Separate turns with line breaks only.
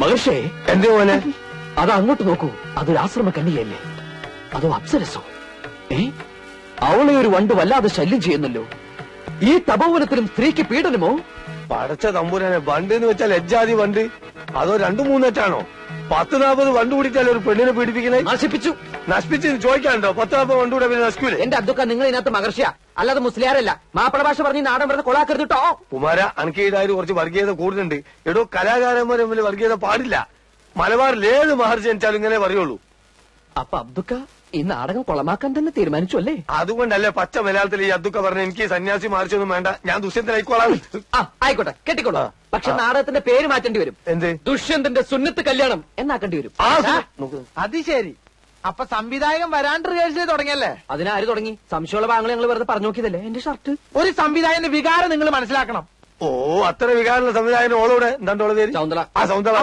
മഹർഷേ,
എന്തേ മോനെ?
അത് അങ്ങോട്ട് നോക്കൂ. അതൊരു ആശ്രമ കന്യകയല്ലേ? അതോ അപ്സരസോ? അവളെ ഒരു വണ്ട് വല്ലാതെ ശല്യം ചെയ്യുന്നല്ലോ. ഈ തപോവനത്തിലും സ്ത്രീക്ക് പീഡനമോ?
പടച്ച തമ്പുരാനെ, വണ്ട് എന്ന് വെച്ചാൽ ലജ്ജാതി വണ്ട് അതോ 2-3 10-40 വണ്ട് കൂടിയിട്ടല്ലേ ഒരു പെണ്ണിനെ പീഡിപ്പിക്കണേ? നശിപ്പിച്ച് ചോദിക്കാനുണ്ടോ? 10-40 വണ്ട് കൂടെ പിന്നെ നശിക്കൂലേ?
എന്റെ അതൊക്കെ നിങ്ങൾ ഇതിനകത്ത് മഹർഷിയ, അല്ലാതെ മുസ്ലിയാരല്ല. മാപ്പിള ഭാഷ പറഞ്ഞ് നാടൻ പറഞ്ഞ് കൊളാക്കരുത് കേട്ടോ.
കുമാര, അനക്കീടായാലും കുറച്ച് വർഗീയത കൂടുതലുണ്ട്. എടോ, കലാകാരന്മാരെ തമ്മിൽ വർഗീയത പാടില്ല. മലബാറിൽ ഏത് മഹർജി ജനിച്ചാലും ഇങ്ങനെ പറയുള്ളൂ.
അപ്പൊ അബ്ദുക്ക ഈ നാടകം കൊളമാക്കാൻ തന്നെ തീരുമാനിച്ചു അല്ലേ?
അതുകൊണ്ടല്ലേ പച്ച മലയാളത്തിൽ ഈ അബ്ദുക്ക പറഞ്ഞ എനിക്ക് സന്യാസി മഹർജിയൊന്നും വേണ്ട, ഞാൻ ദുഷ്യന്തനായിക്കോളാം.
ആയിക്കോട്ടെ, കെട്ടിക്കോളൂ. പക്ഷെ നാടകത്തിന്റെ പേര് മാറ്റേണ്ടി വരും.
എന്ത്?
ദുഷ്യന്തന്റെ സുന്നത്ത് കല്യാണം എന്നാക്കേണ്ടി വരും.
അത് ശരി. അപ്പൊ സംവിധായകൻ വരാണ്ട് റിഹേഴ്സൽ തുടങ്ങിയല്ലേ?
അതിനാര് തുടങ്ങി? സംശയമുള്ള ഭാഗങ്ങൾ ഞങ്ങൾ വെറുതെ പറഞ്ഞു നോക്കിയതല്ലേ. എന്റെ ഷർട്ട്.
ഒരു സംവിധായകന്റെ വികാരം നിങ്ങൾ മനസ്സിലാക്കണം.
ഓ, അത്ര വികാരമുള്ള സംവിധായകൻ ഓളോടെ എന്താണ്ടോളെ പേര്?
സൗന്ദര്യ.
ആ, സൗന്ദര്യ.